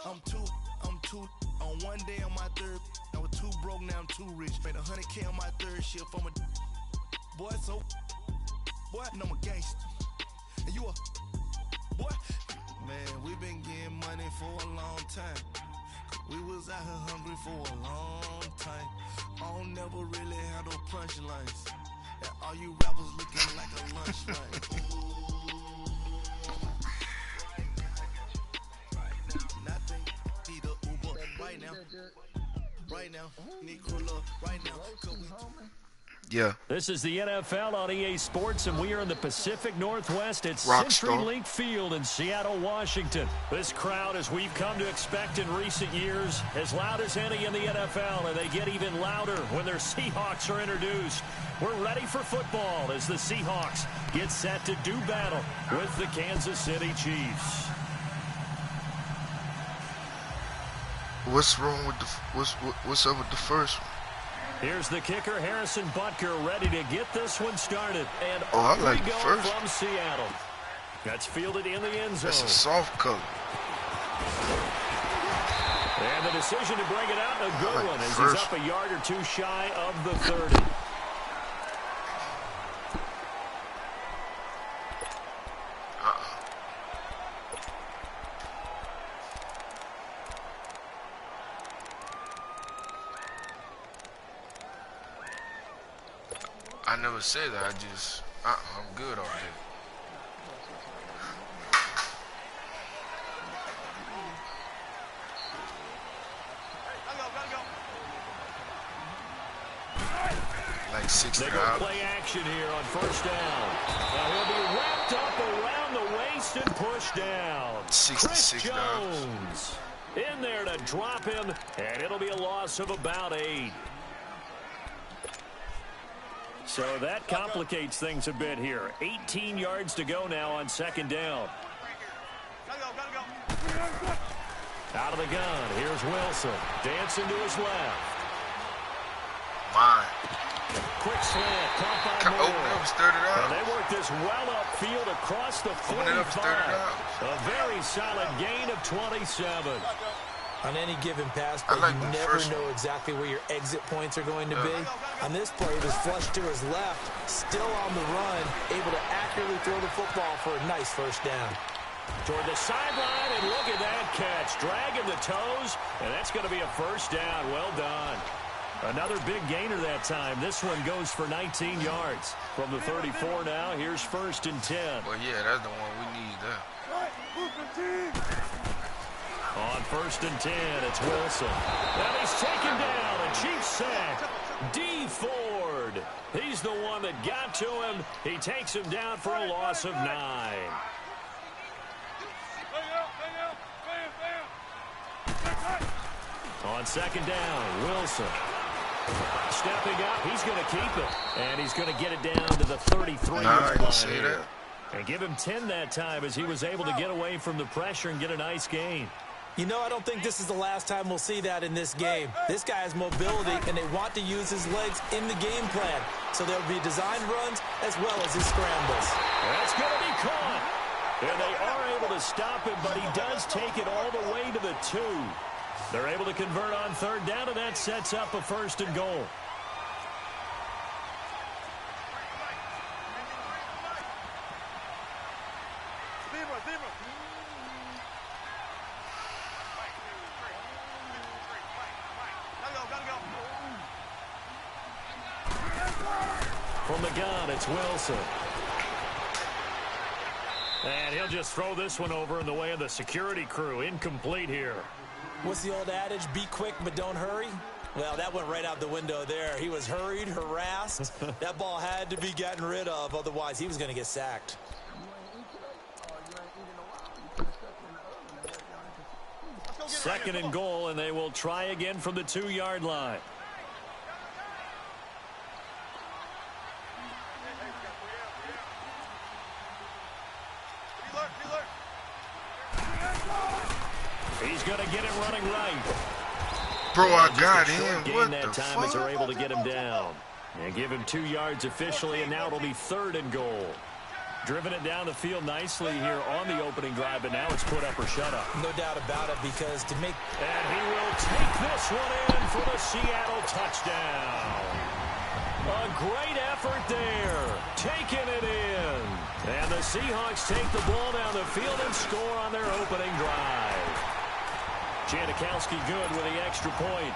I'm two. On one day on my third, I was too broke, now I'm too rich. Made 100K on my third shift. I'm a boy, so boy, and I'm a gangster. And you a boy. Man, we been getting money for a long time. We was out here hungry for a long time. I don't never really have no punchlines. And all you rappers looking like a lunch line. Nothing, need a Uber right now, need Cruella right now. Yeah. This is the NFL on EA Sports, and we are in the Pacific Northwest at Rockstar. CenturyLink Field in Seattle, Washington. This crowd, as we've come to expect in recent years, as loud as any in the NFL, and they get even louder when their Seahawks are introduced. We're ready for football as the Seahawks get set to do battle with the Kansas City Chiefs. What's wrong with the what's up with the first one? Here's the kicker, Harrison Butker, ready to get this one started. And I off like we the go first. from Seattle. That's fielded in the end zone. That's a soft color. And the decision to bring it out, a good like one, as first. he's up a yard or two shy of the 30. I never said that. I just, I'm good on it. Like 60 They go hours. play action here on first down. Now he'll be wrapped up around the waist and pushed down. Chris $66. Jones in there to drop him, and it'll be a loss of about 8. So that complicates things a bit here. 18 yards to go now on second down. Out of the gun, here's Wilson. Dancing to his left. Mine. Quick slant, caught by Oh, Moore. that was 30 And dollars. they work this well upfield across the Open it up for 45. $30. A very solid gain of 27. On any given pass I play, like you the never first know one. exactly where your exit points are going to be. On this play, it was flushed to his left, still on the run, able to accurately throw the football for a nice first down. Toward the sideline, and look at that catch. Dragging the toes, and that's going to be a first down. Well done. Another big gainer that time. This one goes for 19 yards. From the 34 now, here's first and 10. Well, yeah, that's the one we need there. On first and 10, it's Wilson. And he's taken down, a Chiefs sack. D. Ford. He's the one that got to him. He takes him down for a loss of 9. On second down, Wilson. Stepping up, he's going to keep it. And he's going to get it down to the 33-yard I didn't line say here. that. And give him 10 that time as he was able to get away from the pressure and get a nice gain. You know, I don't think this is the last time we'll see that in this game. This guy has mobility, and they want to use his legs in the game plan. So there'll be designed runs as well as his scrambles. That's going to be caught. And they are able to stop him, but he does take it all the way to the 2. They're able to convert on third down, and that sets up a first and goal. From the gun, it's Wilson. And he'll just throw this one over in the way of the security crew. Incomplete here. What's the old adage? Be quick, but don't hurry. Well, that went right out the window there. He was hurried, harassed. That ball had to be gotten rid of. Otherwise, he was going to get sacked. Second and goal, and they will try again from the 2-yard line. He's going to get it running right. Bro, I Just got a short him. gain What that the time as they're fuck? able to get him down. And give him 2 yards officially, and now it'll be third and goal. Driven it down the field nicely here on the opening drive, but now it's put up or shut up. No doubt about it, because to make... And he will take this one in for the Seattle touchdown. A great effort there, taking it in. And the Seahawks take the ball down the field and score on their opening drive. Janikowski good with the extra point.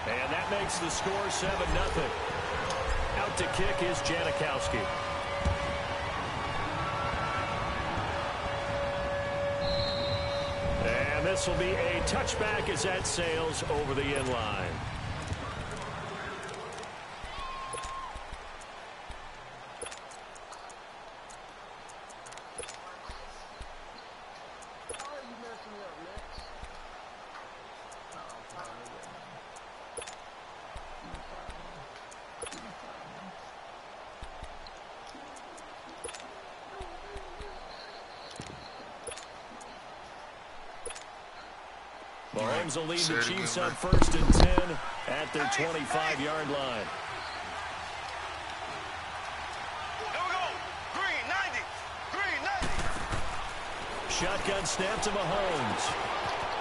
And that makes the score 7-0. Out to kick is Janikowski. And this will be a touchback as that sails over the end line. Mahomes will lead the Chiefs up 1st and 10 at their 25-yard line. Here we go. Green 90. Green 90. Shotgun snap to Mahomes.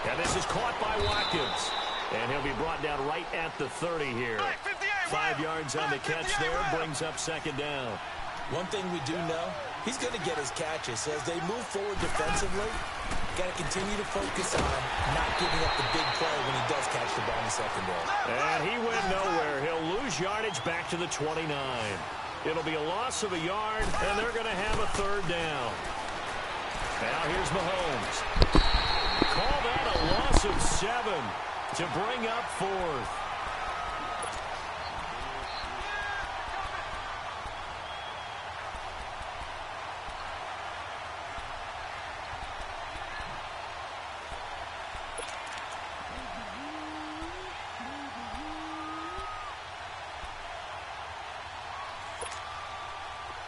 And this is caught by Watkins. And he'll be brought down right at the 30 here. 5 yards on the catch there, brings up 2nd down. One thing we do know, he's going to get his catches. So as they move forward defensively, got to continue to focus on not giving up the big play when he does catch the ball in the secondary. And he went nowhere. He'll lose yardage back to the 29. It'll be a loss of a yard, and they're going to have a 3rd down. Now here's Mahomes. Call that a loss of 7 to bring up 4th.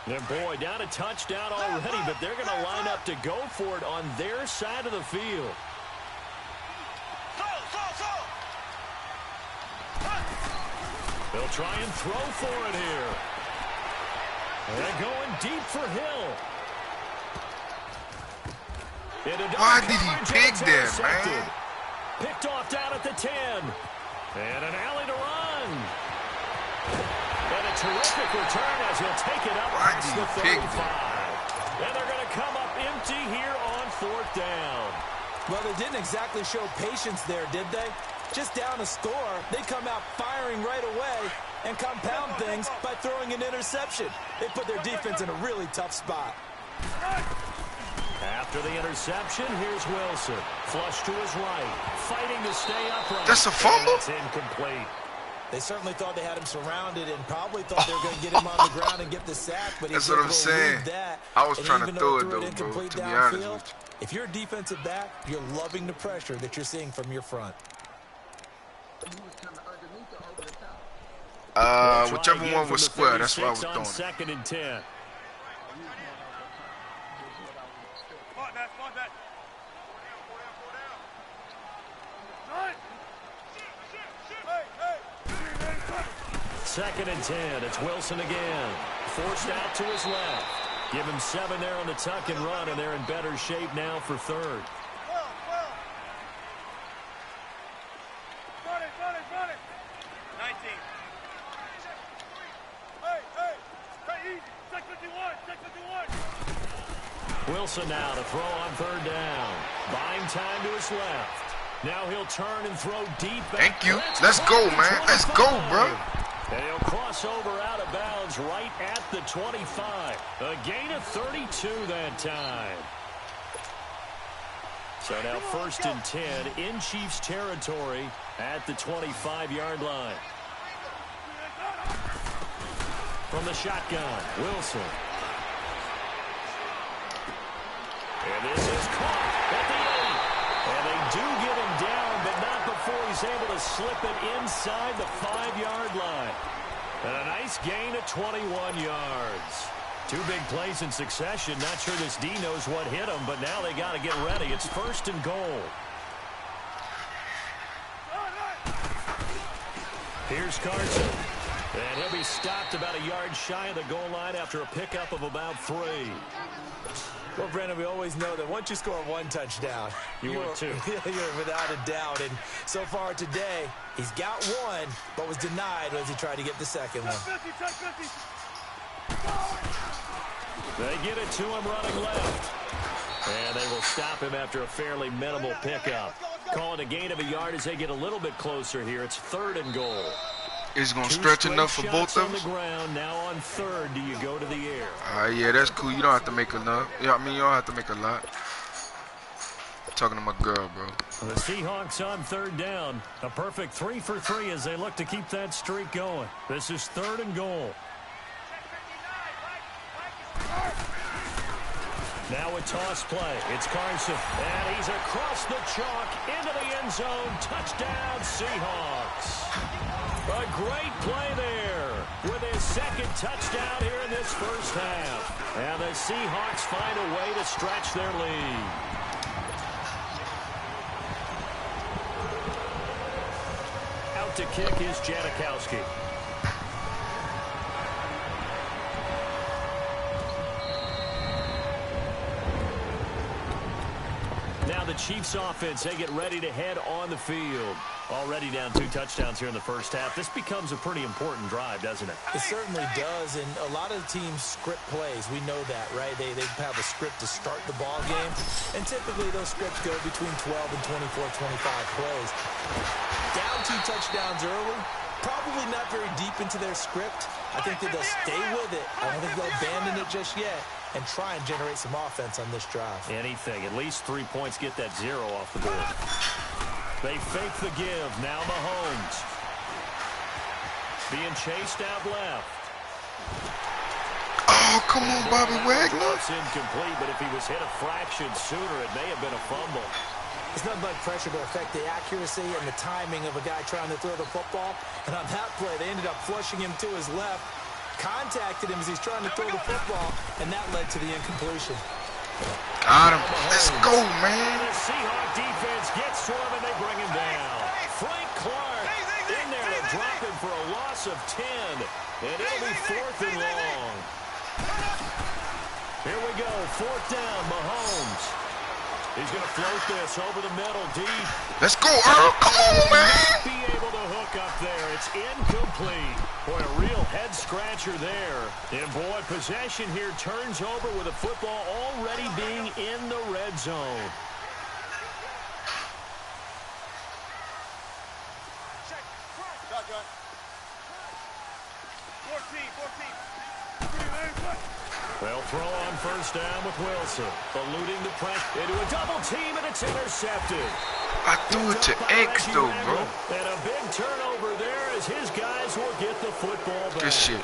And boy, down a touchdown already, but they're going to line up to go for it on their side of the field. They'll try and throw for it here. They're going deep for Hill. Why did he pick that, man? Picked off down at the 10. And an alley to run. And a terrific return as he'll take it up past the 35. And they're going to come up empty here on 4th down. Well, they didn't exactly show patience there, did they? Just down a score, they come out firing right away and compound things by throwing an interception. They put their defense in a really tough spot. After the interception, here's Wilson. Flush to his right, fighting to stay upright. That's a fumble? It's incomplete. They certainly thought they had him surrounded and probably thought they were going to get him on the ground and get the sack, but that's what I'm saying. I was trying to throw it, though, bro, to be honest with you. If you're a defensive back, you're loving the pressure that you're seeing from your front. Whichever one was square, that's what I was throwing. 2nd and 10. Second and 10. It's Wilson again. Forced out to his left. Give him 7 there on the tuck and run, and they're in better shape now for 3rd. Wilson now to throw on 3rd down. Buying time to his left. Now he'll turn and throw deep. Thank you. Let's go, man. Let's go, bro. And he'll cross over out of bounds right at the 25. A gain of 32 that time. So now 1st and 10 in Chiefs territory at the 25-yard line. From the shotgun, Wilson. And this is caught at the 8. And they do get him down, but not before he's able to slip it inside the 5-yard line. And a nice gain of 21 yards. 2 big plays in succession. Not sure this D knows what hit him, but now they got to get ready. It's 1st and goal. Here's Carson. And he'll be stopped about a yard shy of the goal line after a pickup of about 3. Well, Brandon, we always know that once you score one touchdown, you're too. You're without a doubt. And so far today, he's got one, but was denied as he tried to get the second one. They get it to him running left. And they will stop him after a fairly minimal pickup. Calling a gain of a yard as they get a little bit closer here. It's 3rd and goal. Is going to stretch enough for both of us? On the ground. Now on 3rd, do you go to the air? Yeah, that's cool. You don't have to make enough. Yeah, I mean, you don't have to make a lot. I'm talking to my girl, bro. The Seahawks on 3rd down. A perfect 3 for 3 as they look to keep that streak going. This is 3rd and goal. Now a toss play. It's Carson. And he's across the chalk into the end zone. Touchdown, Seahawks. A great play there with his 2nd touchdown here in this first half. And the Seahawks find a way to stretch their lead. Out to kick is Janikowski. Now the Chiefs offense, they get ready to head on the field. Already down 2 touchdowns here in the first half. This becomes a pretty important drive, doesn't it? It certainly does, and a lot of teams script plays. We know that, right? They have a script to start the ball game, and typically those scripts go between 12 and 24, 25 plays. Down 2 touchdowns early, probably not very deep into their script. I think that they'll stay with it. I don't think they'll abandon it just yet and try and generate some offense on this drive. Anything. At least 3 points, get that 0 off the board. They fake the give. Now Mahomes. Being chased out left. Oh, come on, Bobby Wagner. It's incomplete, but if he was hit a fraction sooner, it may have been a fumble. It's nothing but pressure to affect the accuracy and the timing of a guy trying to throw the football. And on that play, they ended up flushing him to his left, contacted him as he's trying to throw the football, and that led to the incompletion. Got him. Let's go, man. The Seahawk defense gets to him, and they bring him down. Frank Clark in there to drop him for a loss of 10. And it'll be 4th and long. Here we go. 4th down, Mahomes. He's going to float this over the middle, deep. Let's go, Earl. Come on, man. Be able to hook up there. It's incomplete. Boy, a real head-scratcher there. And, boy, possession here turns over with the football already being in the red zone. Check. 14. They'll throw on 1st down with Wilson. Eluding the pressure into a double team, and it's intercepted. I threw it to X, though, bro. And a big turnover there as his guys will get the football back. Good shit.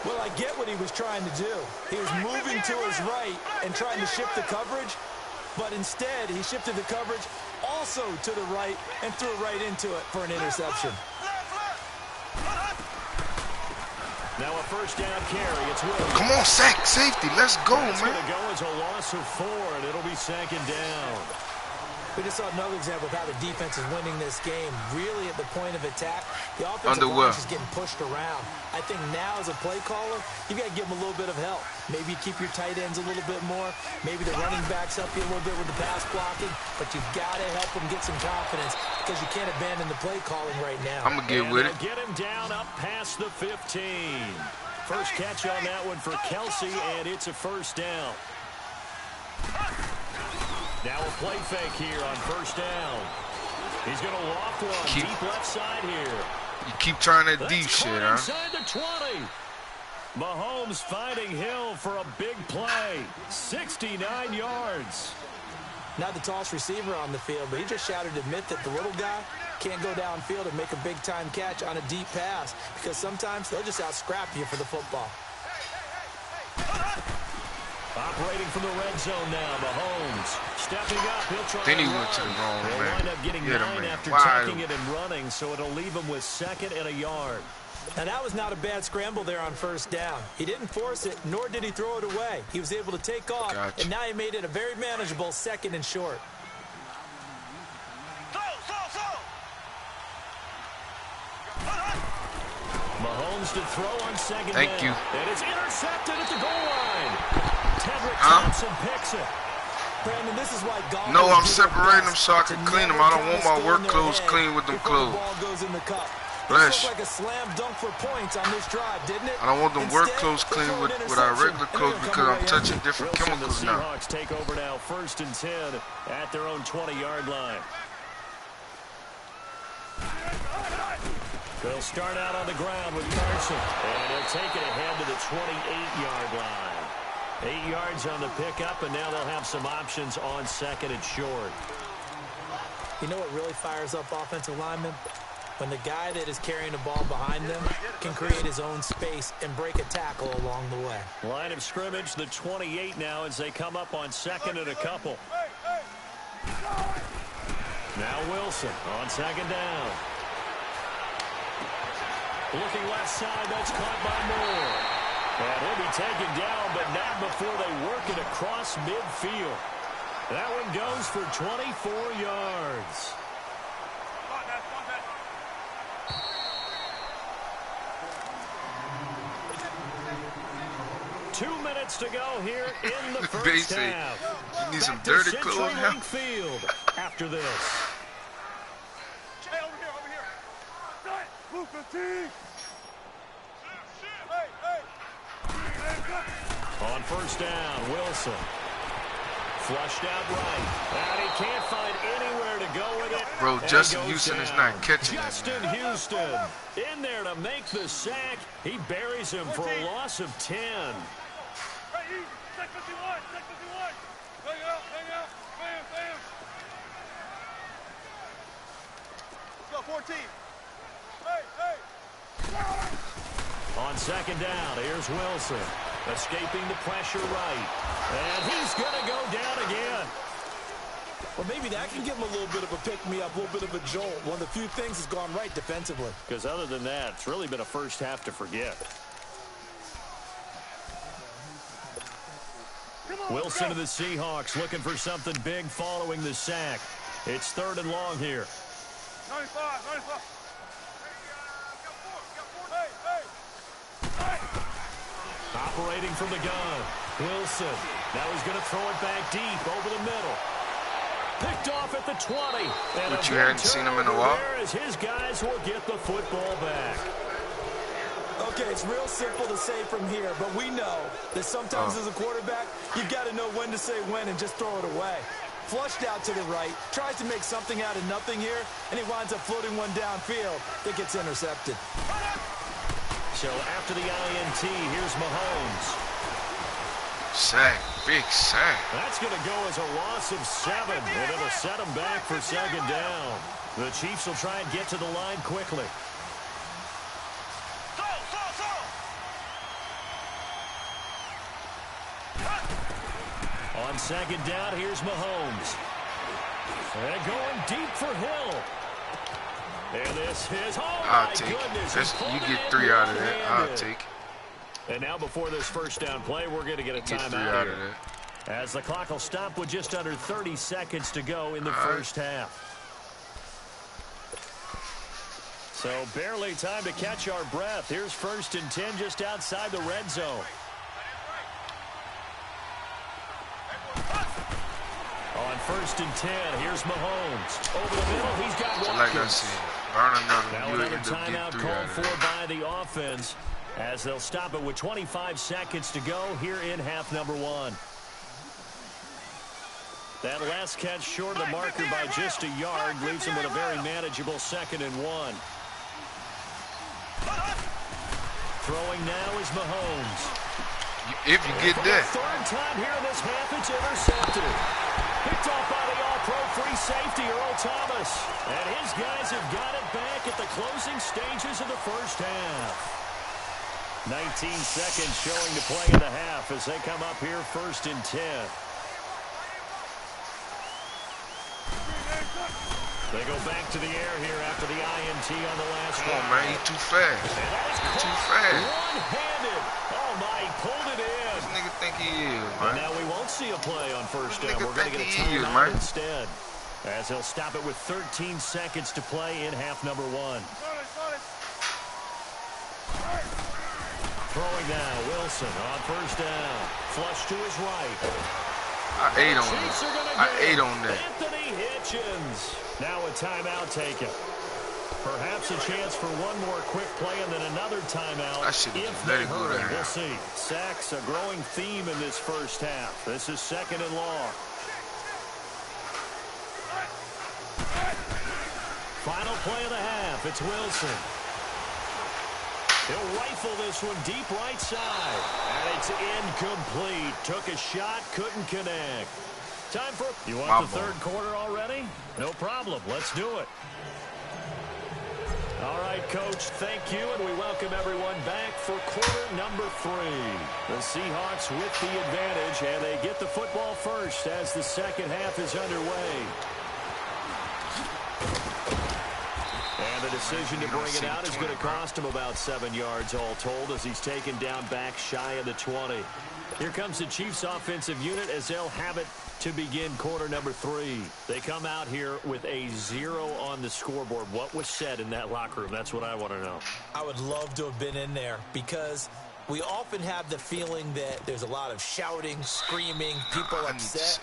Well, I get what he was trying to do. He was moving to his right and trying to shift the coverage, but instead he shifted the coverage also to the right and threw right into it for an interception. Now a 1st down carry. It's Wilson. Come on, safety. Let's go, That's man. going to go as a loss of 4, and it'll be 2nd down. We just saw another example of how the defense is winning this game. Really at the point of attack, the offensive line is getting pushed around. I think now as a play caller, you got to give them a little bit of help. Maybe keep your tight ends a little bit more. Maybe the running backs help you a little bit with the pass blocking. But you've got to help them get some confidence because you can't abandon the play calling right now. I'm going to get with it. Get him down up past the 15. First catch on that one for Kelsey, and it's a 1st down. Now a play fake here on 1st down. He's going to loft one deep left side here. You keep trying that deep shit, huh? Inside the 20. Mahomes finding Hill for a big play. 69 yards. Not the tallest receiver on the field, but he just shouted to admit that the little guy can't go downfield and make a big-time catch on a deep pass because sometimes they'll just out-scrap you for the football. Operating from the red zone now, Mahomes stepping up. He'll try. Then he run. went to the wrong He'll man. wind up getting 9 after taking it and running, so it'll leave him with 2nd and a yard. Now, that was not a bad scramble there on 1st down. He didn't force it, nor did he throw it away. He was able to take off, and now he made it a very manageable 2nd and short. Mahomes to throw on second Thank down. you. And it's intercepted at the goal line. Tedrick Thompson picks it. Brandon, this is why golf. No, I'm separating them so I can clean them. I don't want my work clothes clean with them clothes. The ball goes in the cup. Flesh. Like a slam dunk for points on this drive, didn't it? I don't want them work clothes clean with our regular clothes because I'm touching different Wilson, chemicals the now. Seahawks take over now, 1st and 10 at their own 20-yard line. They'll start out on the ground with Carson, and he'll take it ahead to the 28-yard line. 8 yards on the pickup, and now they'll have some options on second and short. You know what really fires up offensive linemen? When the guy that is carrying the ball behind them can create his own space and break a tackle along the way. Line of scrimmage, the 28 now as they come up on second and a couple. Now Wilson on second down. Looking left side, that's caught by Moore. And he'll be taken down, but not before they work it across midfield. That one goes for 24 yards. 2 minutes to go here in the first half. You need some dirty clothes now. Field after this. Hey, over here. Move 15. On first down, Wilson. Flushed out right. And he can't find anywhere to go with it. Bro, Justin Houston is not catching it. Justin Houston in there to make the sack. He buries him for a loss of 10. Hey, you, check 51, check 51. Hang out, bam, bam. Let's go, 14. Hey. On second down, here's Wilson. Escaping the pressure right. And he's going to go down again. Well, maybe that can give him a little bit of a pick-me-up, a little bit of a jolt. One of the few things has gone right defensively. Because other than that, it's really been a first half to forget. Wilson to the Seahawks looking for something big following the sack. It's 3rd and long here. 95. Operating from the gun. Wilson. Now he's going to throw it back deep over the middle. Picked off at the 20. But you hadn't seen him in a while. As his guys will get the football back. Okay, it's real simple to say from here, but we know that sometimes as a quarterback, you've got to know when to say when and just throw it away. Flushed out to the right, tries to make something out of nothing here, and he winds up floating one downfield that gets intercepted. So after the INT, here's Mahomes. Sack, big sack. That's going to go as a loss of 7, and it'll set him back for second down. The Chiefs will try and get to the line quickly. On second down, here's Mahomes. And going deep for Hill. And this is, I'll take it. You get 3 out of that. I'll take it. And now before this first down play, we're going to get a timeout here. As the clock will stop with just under 30 seconds to go in the first half. So barely time to catch our breath. Here's 1st and 10 just outside the red zone. On 1st and 10, here's Mahomes. Over the middle, he's got Watkins. Like I said, burn now another timeout called for by the offense as they'll stop it with 25 seconds to go here in half number 1. That last catch short of the marker by just a yard leaves him with a very manageable 2nd and 1. Throwing now is Mahomes. If you get that. 3rd time here in this half, it's intercepted. Picked off by the all-pro free safety, Earl Thomas. And his guys have got it back at the closing stages of the first half. 19 seconds showing to play in the half as they come up here 1st and 10. They go back to the air here after the INT on the last one. Come on, man. He's too fast. He's too fast. One-handed. Oh, my. He pulled it in. This nigga think he is, man. And now we won't see a play on first down. We're going to get a timeout instead. As he'll stop it with 13 seconds to play in half number 1. Throwing now, Wilson on first down. Flush to his right. I ate on that. I ate on that. Anthony Hitchens. Now a timeout taken. Perhaps a chance for one more quick play and then another timeout. I should have if let they it go hurry. down. We'll see. Sacks, a growing theme in this first half. This is 2nd and long. Final play of the half. It's Wilson. He'll rifle this one deep right side. And it's incomplete. Took a shot, couldn't connect. Time for... You want the third quarter already? No problem. Let's do it. All right, Coach, thank you, and we welcome everyone back for quarter number 3. The Seahawks with the advantage, and they get the football first as the second half is underway. And the decision to bring it out is going to cost him about 7 yards all told as he's taken down back shy of the 20. Here comes the Chiefs offensive unit as they'll have it to begin quarter number 3. They come out here with a 0 on the scoreboard. What was said in that locker room? That's what I want to know. I would love to have been in there because we often have the feeling that there's a lot of shouting, screaming, people upset.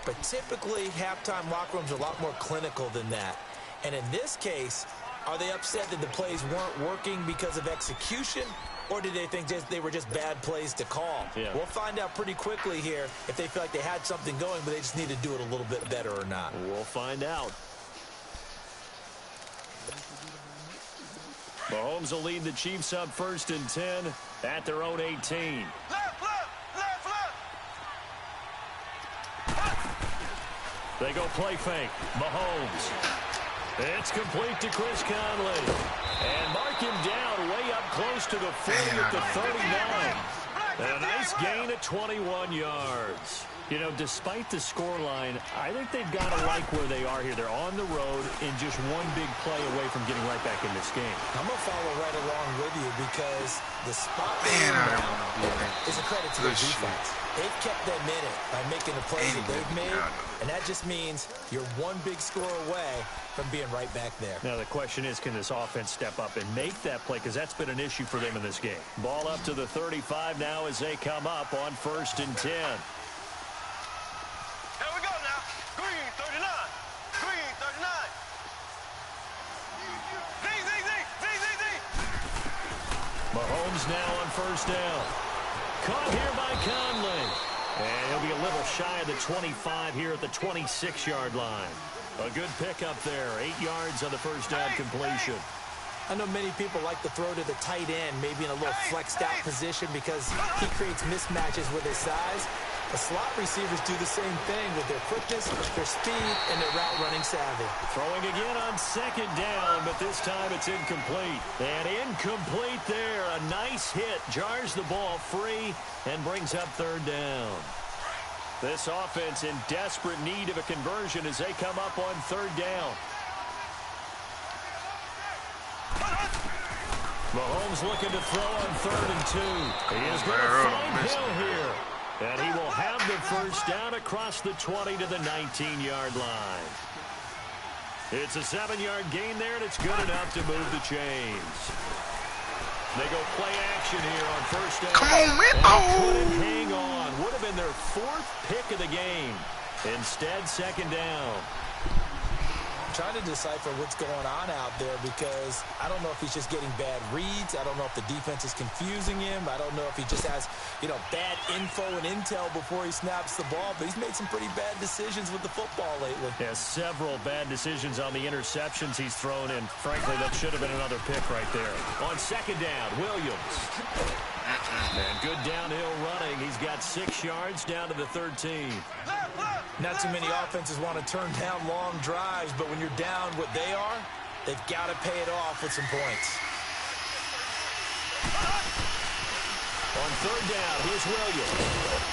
But typically, halftime locker rooms are a lot more clinical than that. And in this case, are they upset that the plays weren't working because of execution? Or did they think they were just bad plays to call? Yeah. We'll find out pretty quickly here if they feel like they had something going, but they just need to do it a little bit better or not. We'll find out. Mahomes will lead the Chiefs up 1st and 10 at their own 18. Left. They go play fake. Mahomes. It's complete to Chris Conley. And mark him down way up close to the 40 at the 39. And a nice gain at 21 yards. You know, despite the scoreline, I think they've got to like where they are here. They're on the road and just one big play away from getting right back in this game. I'm going to follow right along with you because the spot is a credit to the defense. They've kept them in it by making the plays that they've made, and that just means you're one big score away from being right back there. Now the question is, can this offense step up and make that play? Because that's been an issue for them in this game. Ball up to the 35 now as they come up on 1st and 10. Here we go now. Green 39. Green 39. Z. Mahomes now on 1st down. Caught here by Conley. And he'll be a little shy of the 25 here at the 26-yard line. A good pickup there. 8 yards on the 1st down completion. I know many people like to throw to the tight end, maybe in a little flexed out position because he creates mismatches with his size. The slot receivers do the same thing with their quickness, their speed, and their route running savvy. Throwing again on 2nd down, but this time it's incomplete. And incomplete there. A nice hit. Jars the ball free and brings up 3rd down. This offense in desperate need of a conversion as they come up on 3rd down. Mahomes looking to throw on 3rd and 2. He is going to find Hill here. And he will have the 1st down across the 20 to the 19-yard line. It's a 7-yard gain there, and it's good enough to move the chains. They go play action here on 1st down. Come on, man. Couldn't hang on. Would have been their 4th pick of the game. Instead, 2nd down. Trying to decipher what's going on out there because I don't know if he's just getting bad reads. I don't know if the defense is confusing him. I don't know if he just has, bad info and intel before he snaps the ball. But he's made some pretty bad decisions with the football lately. Yeah, several bad decisions on the interceptions he's thrown in. Frankly, that should have been another pick right there. On 2nd down, Williams. And good downhill running. He's got 6 yards down to the 13. Not too many offenses want to turn down long drives, but when you're down what they are, they've got to pay it off with some points. On 3rd down, here's Williams.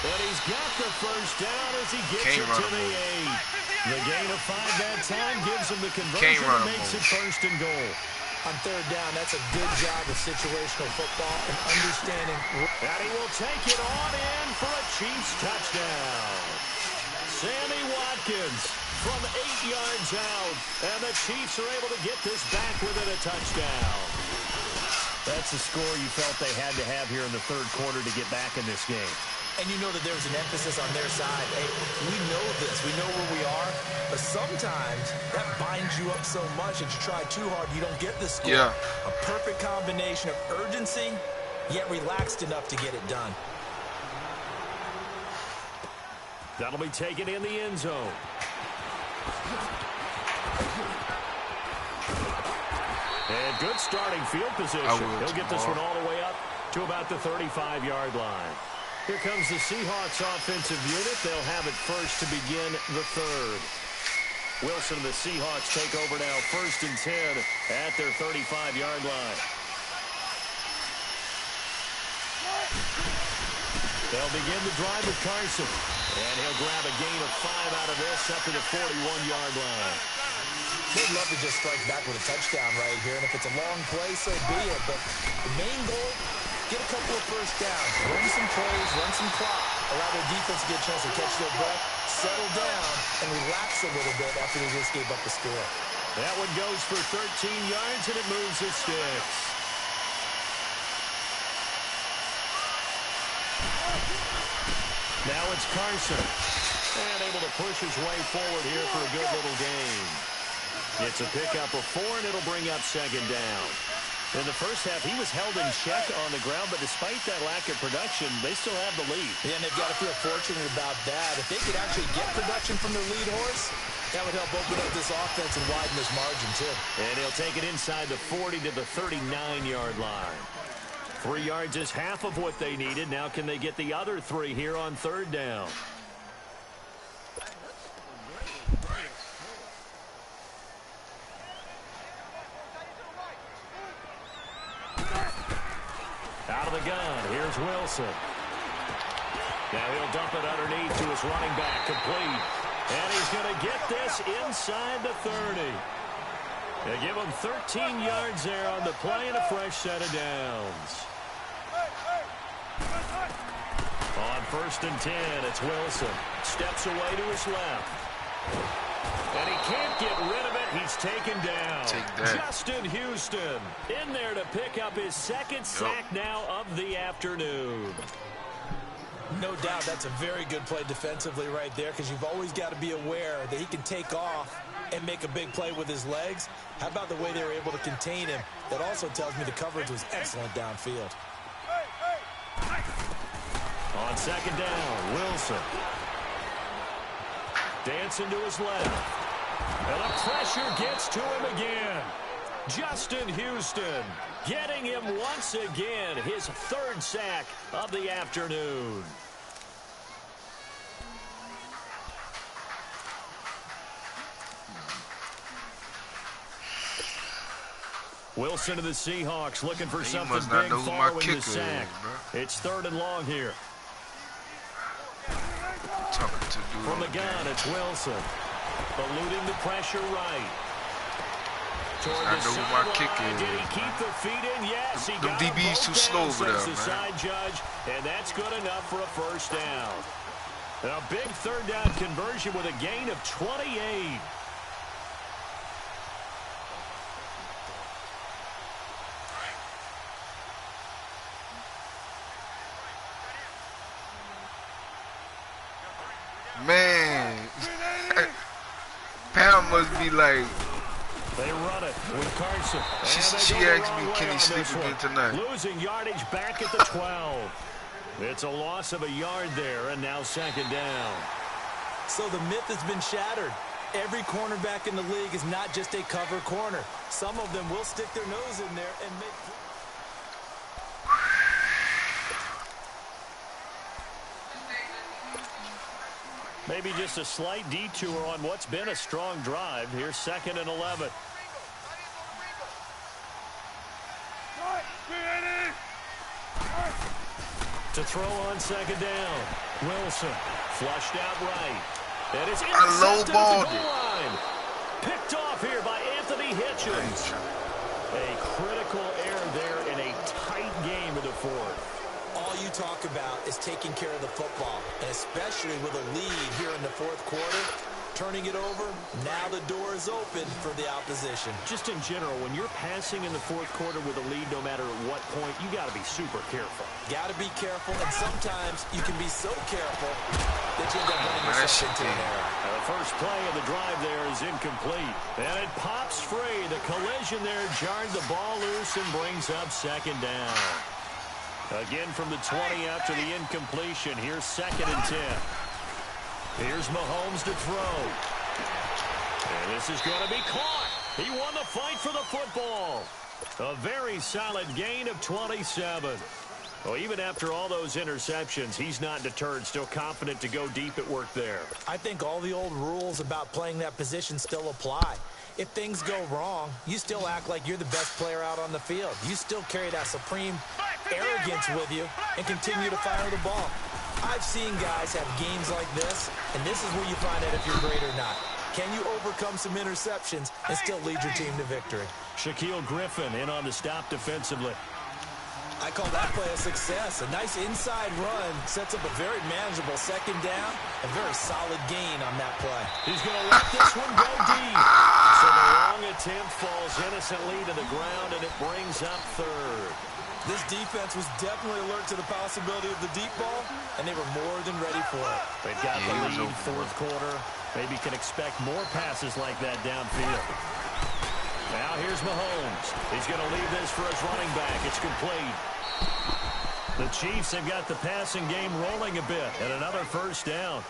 And he's got the 1st down as he gets it to the 8. The gain of 5 that time gives him the conversion and makes it 1st and goal. On 3rd down, that's a good job of situational football and understanding. And he will take it on in for a Chiefs touchdown. Sammy Watkins from 8 yards out, and the Chiefs are able to get this back within a touchdown. That's the score you felt they had to have here in the third quarter to get back in this game. And you know that there was an emphasis on their side. Hey, we know this. We know where we are. But sometimes that binds you up so much that you try too hard, you don't get the score. Yeah. A perfect combination of urgency, yet relaxed enough to get it done. That'll be taken in the end zone. And good starting field position. He'll get this one all the way up to about the 35-yard line. Here comes the Seahawks offensive unit. They'll have it first to begin the third. Wilson and the Seahawks take over now, 1st and 10 at their 35-yard line. They'll begin the drive with Carson. And he'll grab a gain of 5 out of this up to the 41-yard line. They'd love to just strike back with a touchdown right here. And if it's a long play, so be it. But the main goal, get a couple of first downs, run some plays, run some clock, allow their defense to get a chance to catch their breath, settle down, and relax a little bit after they just gave up the score. That one goes for 13 yards, and it moves the sticks. Now it's Carson. And able to push his way forward here for a good little gain. It's a pickup of 4, and it'll bring up 2nd down. In the first half, he was held in check on the ground, but despite that lack of production, they still have the lead. Yeah, and they've got to feel fortunate about that. If they could actually get production from their lead horse, that would help open up this offense and widen this margin, too. And he'll take it inside the 40 to the 39-yard line. 3 yards is half of what they needed. Now can they get the other 3 here on 3rd down? Out of the gun, here's Wilson. Now he'll dump it underneath to his running back, complete. And he's going to get this inside the 30. They give him 13 yards there on the play and a fresh set of downs. On 1st and 10, it's Wilson. Steps away to his left. And he can't get rid of it. He's taken down. Justin Houston in there to pick up his 2nd sack now of the afternoon. No doubt that's a very good play defensively right there, because you've always got to be aware that he can take off and make a big play with his legs. How about the way they were able to contain him? That also tells me the coverage was excellent downfield. On 2nd down, Wilson. Dancing to his left. And the pressure gets to him again. Justin Houston getting him once again, his 3rd sack of the afternoon. Wilson to the Seahawks looking for something big following the sack. It's 3rd and long here. From the gun, it's Wilson. Eluding the pressure right. Toward the sideline. Did he keep the feet in? Yes, he got them DB's too slow over there, the side judge, and that's good enough for a 1st down. A big 3rd down conversion with a gain of 28. Man, Pam must be like. They run it with Carson. She asked me, can he sleep again tonight? Losing yardage back at the 12. It's a loss of a yard there, and now 2nd down. So the myth has been shattered. Every cornerback in the league is not just a cover corner. Some of them will stick their nose in there and make... Maybe just a slight detour on what's been a strong drive. Here's 2nd and 11. To throw on 2nd down. Wilson flushed out right. That is intercepted at the goal line. Picked off here by Anthony Hitchens. A critical error there in a tight game in the 4th. All you talk about is taking care of the football, and especially with a lead here in the 4th quarter. turning it over. Now the door is open for the opposition. Just in general, when you're passing in the fourth quarter with a lead, no matter at what point, you got to be super careful. Got to be careful, and sometimes you can be so careful that you end up running yourself into an error. The first play of the drive there is incomplete. And it pops free. The collision there jarred the ball loose and brings up second down. Again from the 20 after the incompletion. Here's 2nd and 10. Here's Mahomes to throw. And this is going to be caught. He won the fight for the football. A very solid gain of 27. Well, even after all those interceptions, he's not deterred, still confident to go deep at work there. I think all the old rules about playing that position still apply. If things go wrong, you still act like you're the best player out on the field. You still carry that supreme arrogance with you and continue to fire the ball. I've seen guys have games like this, and this is where you find out if you're great or not. Can you overcome some interceptions and still lead your team to victory? Shaquille Griffin in on the stop defensively. I call that play a success. A nice inside run sets up a very manageable second down. A very solid gain on that play. He's going to let this one go deep. So the long attempt falls innocently to the ground, and it brings up 3rd. This defense was definitely alert to the possibility of the deep ball, and they were more than ready for it. They've got the lead, fourth quarter. Maybe can expect more passes like that downfield. Now here's Mahomes. He's going to leave this for his running back. It's complete. The Chiefs have got the passing game rolling a bit, and another first down.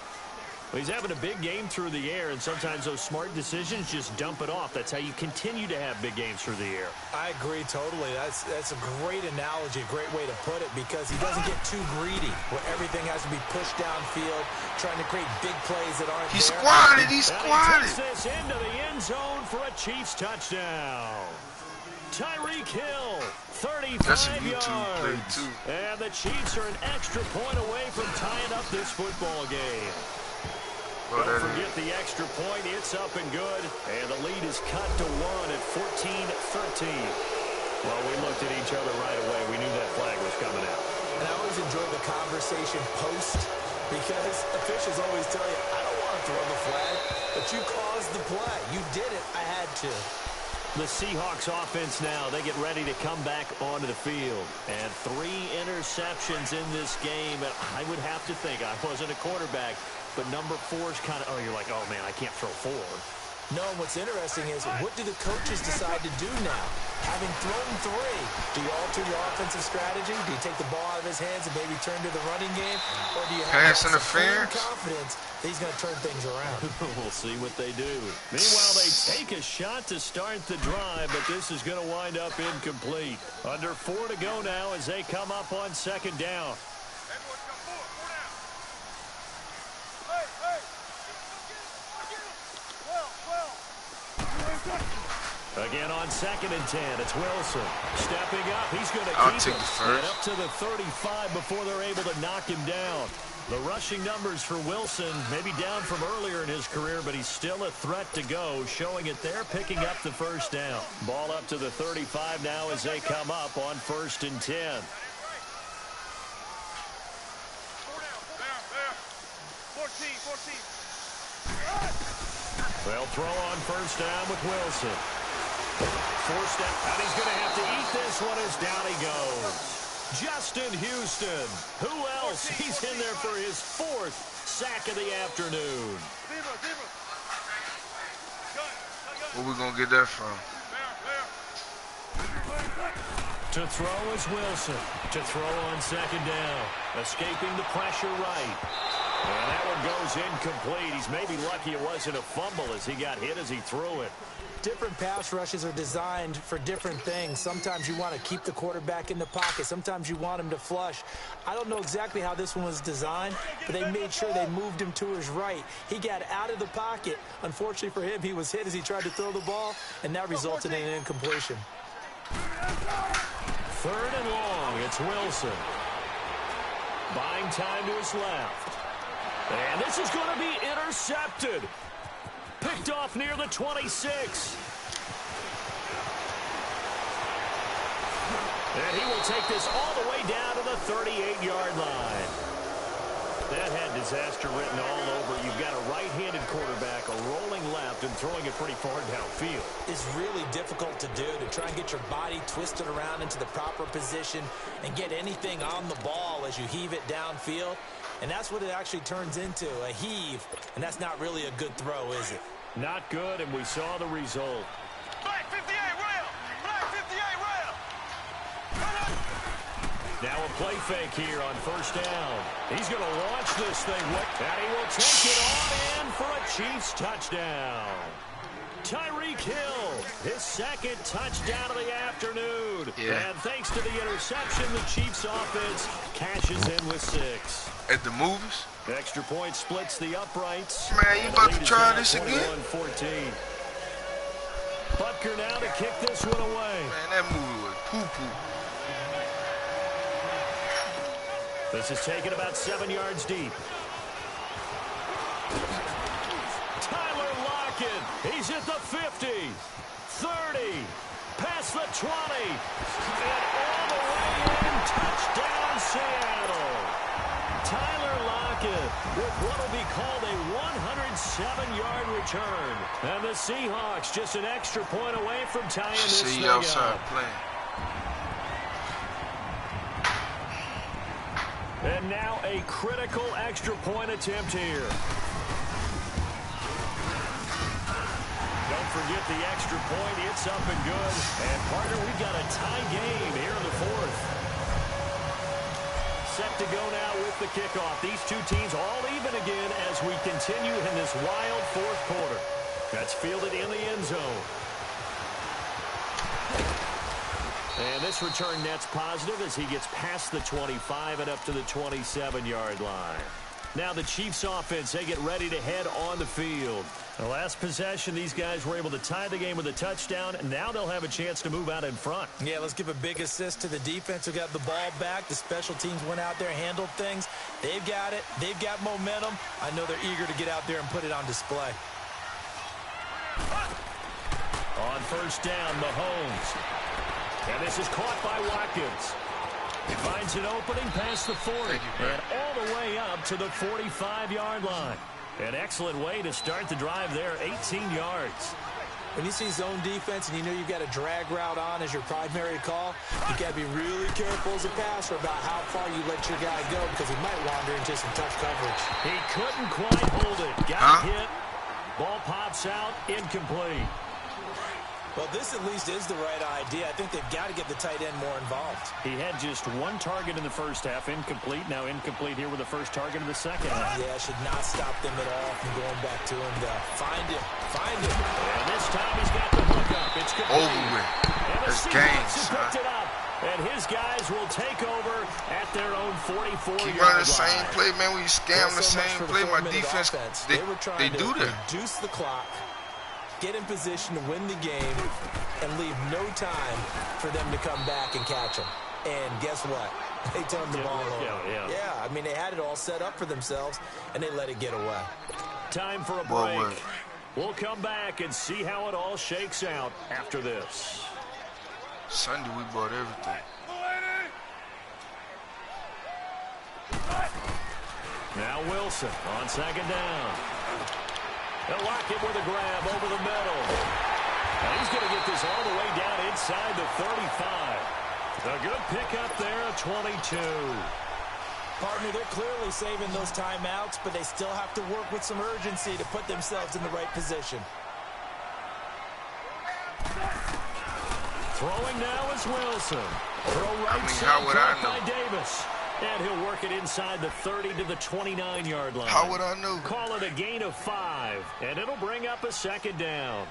Well, he's having a big game through the air, and sometimes those smart decisions just dump it off. That's how you continue to have big games through the air. I agree totally. That's a great analogy, a great way to put it, because he doesn't get too greedy where everything has to be pushed downfield, trying to create big plays that aren't He there. squatted. He And squatted. he takes this into the end zone for a Chiefs touchdown. Tyreek Hill, 35 That's a YouTube play, yards. too. And the Chiefs are an extra point away from tying up this football game. Don't forget the extra point. It's up and good. And the lead is cut to 1 at 14-13. Well, we looked at each other right away. We knew that flag was coming out. And I always enjoy the conversation post, because officials always tell you, I don't want to throw the flag, but you caused the play. You did it. I had to. The Seahawks offense now, they get ready to come back onto the field. And 3 interceptions in this game. And I would have to think, I wasn't a quarterback, but number 4 is kind of, oh, you're like, oh, man, I can't throw 4. No, and what's interesting is, what do the coaches decide to do now? Having thrown 3, do you alter your offensive strategy? Do you take the ball out of his hands and maybe turn to the running game? Or do you have Pass interference? confidence that he's going to turn things around? We'll see what they do. Meanwhile, they take a shot to start the drive, but this is going to wind up incomplete. Under 4 to go now as they come up on second down. Again on 2nd and 10, it's Wilson. Stepping up, he's going to keep it. And up to the 35 before they're able to knock him down. The rushing numbers for Wilson, maybe down from earlier in his career, but he's still a threat to go, showing it there, picking up the first down. Ball up to the 35 now as they come up on 1st and 10. They'll throw on first down with Wilson. Forced out, and he's going to have to eat this one as down he goes. Justin Houston. Who else? He's in there for his 4th sack of the afternoon. Where we going to get that from? To throw is Wilson. To throw on second down. Escaping the pressure right. And that one goes incomplete. He's maybe lucky it wasn't a fumble as he got hit as he threw it. Different pass rushes are designed for different things. Sometimes you want to keep the quarterback in the pocket. Sometimes you want him to flush. I don't know exactly how this one was designed, but they made sure they moved him to his right. He got out of the pocket. Unfortunately for him, he was hit as he tried to throw the ball, and that resulted in an incompletion. 3rd and long. It's Wilson. Buying time to his left. And this is going to be intercepted. Picked off near the 26. And he will take this all the way down to the 38-yard line. That had disaster written all over. You've got a right-handed quarterback, a and throwing it pretty far downfield. It's really difficult to do, to try and get your body twisted around into the proper position and get anything on the ball as you heave it downfield. And that's what it actually turns into, a heave. And that's not really a good throw, is it? Not good, and we saw the result. Flag 58 rail! Flag 58 rail! Now a play fake here on first down. He's going to launch this thing, and he will take it on in for a Chiefs touchdown. Tyreek Hill, his second touchdown of the afternoon. Yeah. And thanks to the interception, the Chiefs offense cashes in with 6. At the movies? Extra point splits the uprights. Man, you about to try this again? 21-14. Butker now to kick this one away. Man, that movie was poo-poo. This is taken about 7 yards deep. Tyler Lockett. He's at the 50, 30, past the 20, and all the way in. Touchdown, Seattle. Tyler Lockett with what will be called a 107-yard return. And the Seahawks just an extra point away from tying this See thing you outside up. playing. And now a critical extra point attempt here. Don't forget the extra point. It's up and good. And, partner, we've got a tie game here in the 4th. Set to go now with the kickoff. These two teams all even again as we continue in this wild 4th quarter. That's fielded in the end zone. And this return net's positive as he gets past the 25 and up to the 27-yard line. Now the Chiefs offense, they get ready to head on the field. The last possession, these guys were able to tie the game with a touchdown, and now they'll have a chance to move out in front. Yeah, let's give a big assist to the defense who got the ball back. The special teams went out there, handled things. They've got it. They've got momentum. I know they're eager to get out there and put it on display. On first down, Mahomes. And this is caught by Watkins. He finds an opening past the 40 and all the way up to the 45-yard line. An excellent way to start the drive there, 18 yards. When you see zone defense and you know you've got a drag route on as your primary call, you got to be really careful as a passer about how far you let your guy go because he might wander into some tough coverage. He couldn't quite hold it. Got hit. Ball pops out, incomplete. Well, this at least is the right idea. I think they've got to get the tight end more involved. He had just one target in the first half, incomplete. Now incomplete here with the first target in the second half. Yeah, should not stop them at all from going back to him. Find him. Find him. And this time he's got the hook up. It's complete. Over with. And the That's Seahawks game, have picked it up. And his guys will take over at their own 44-yard line. Keep running the same play, man. When you scam the same play, my defense, they do that. Reduce the clock, get in position to win the game, and leave no time for them to come back and catch them. And guess what? They turned the ball over. Yeah, I mean, they had it all set up for themselves, and they let it get away. Time for a break. We'll come back and see how it all shakes out after this. Sunday, we bought everything. Now Wilson on second down. They'll lock it with a grab over the middle. And he's going to get this all the way down inside the 35. A good pickup there, a 22. Partner, they're clearly saving those timeouts, but they still have to work with some urgency to put themselves in the right position. Throwing now is Wilson. Throw right how would I side know? by Davis. And he'll work it inside the 30 to the 29-yard line. How would I know? Call it a gain of 5, and it'll bring up a second down.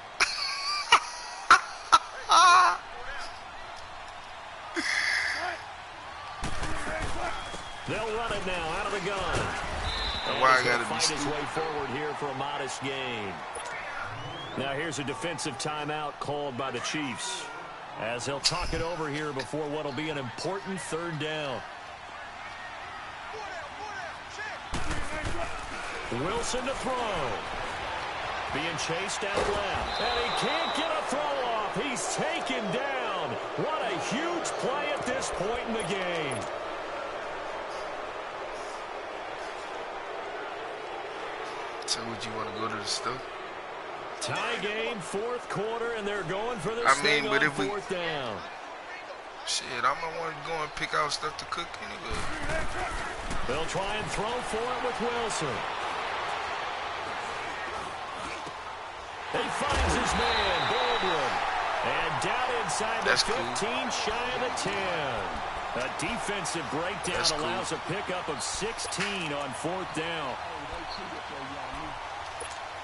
They'll run it now out of the gun. And Why I he's gotta gonna be fight his stupid? way forward here for a modest gain. Now here's a defensive timeout called by the Chiefs as they'll talk it over here before what'll be an important third down. Wilson to throw. Being chased out left. And he can't get a throw off. He's taken down. What a huge play at this point in the game. So would you want to go to the store? Tie game, fourth quarter, and they're going for this I mean, but on if we fourth down. shit, I might want to go and pick out stuff to cook anyway. They'll try and throw for it with Wilson. He finds his man, Baldwin. And down inside the 15, shy of the 10. A defensive breakdown allows a pickup of 16 on fourth down.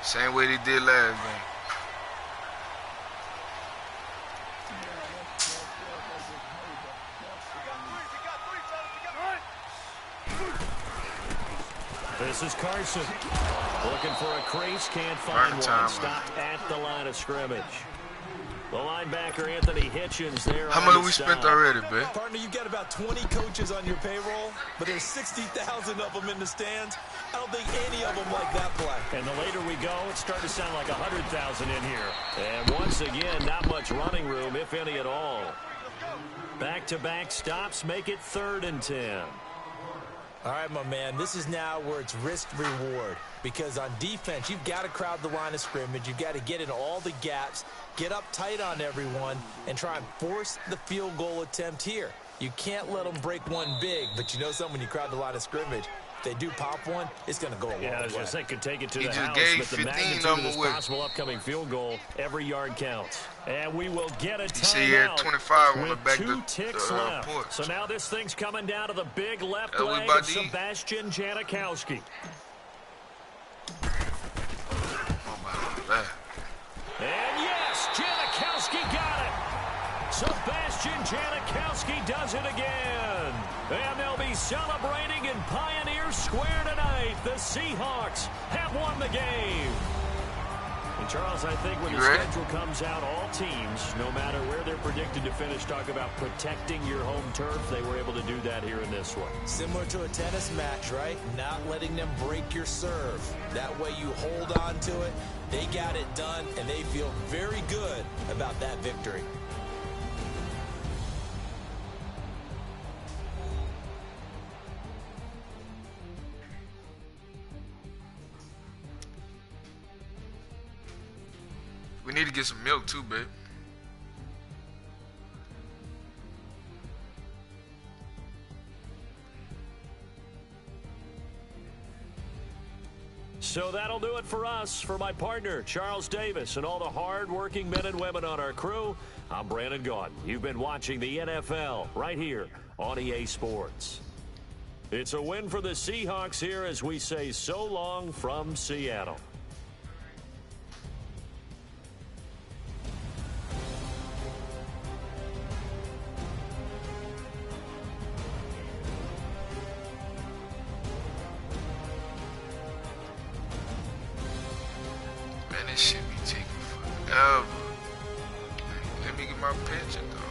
Same way they did last game. This is Carson. Looking for a crease, can't find one. Stopped at the line of scrimmage. The linebacker, Anthony Hitchens, there. How much we spent already, babe? Partner, you've got about 20 coaches on your payroll, but there's 60,000 of them in the stands. I don't think any of them like that play. And the later we go, it's starting to sound like 100,000 in here. And once again, not much running room, if any at all. Back-to-back stops make it 3rd and 10. All right, my man, this is now where it's risk-reward. Because on defense, you've got to crowd the line of scrimmage. You've got to get in all the gaps, get up tight on everyone, and try and force the field goal attempt here. You can't let them break one big, but you know something, when you crowd the line of scrimmage, if they do pop one, it's going to go a long way. Yeah, I was just saying, could take it to the house, gave but the magnitude of this possible upcoming field goal, every yard counts. And we will get a timeout 25 on the back 2 ticks left. porch. So now this thing's coming down to the big left leg of Sebastian Janikowski. And yes, Janikowski got it. Sebastian Janikowski does it again. And they'll be celebrating in Pioneer Square tonight. The Seahawks have won the game. And Charles, I think when the schedule comes out, all teams, no matter where they're predicted to finish, talk about protecting your home turf. They were able to do that here in this one. Similar to a tennis match, right? Not letting them break your serve. That way you hold on to it. They got it done, and they feel very good about that victory. We need to get some milk too, babe. So that'll do it for us. For my partner, Charles Davis, and all the hard-working men and women on our crew, I'm Brandon Gaudin. You've been watching the NFL right here on EA Sports. It's a win for the Seahawks here as we say so long from Seattle. Man, this shit be taking forever. Let me get my pension, though.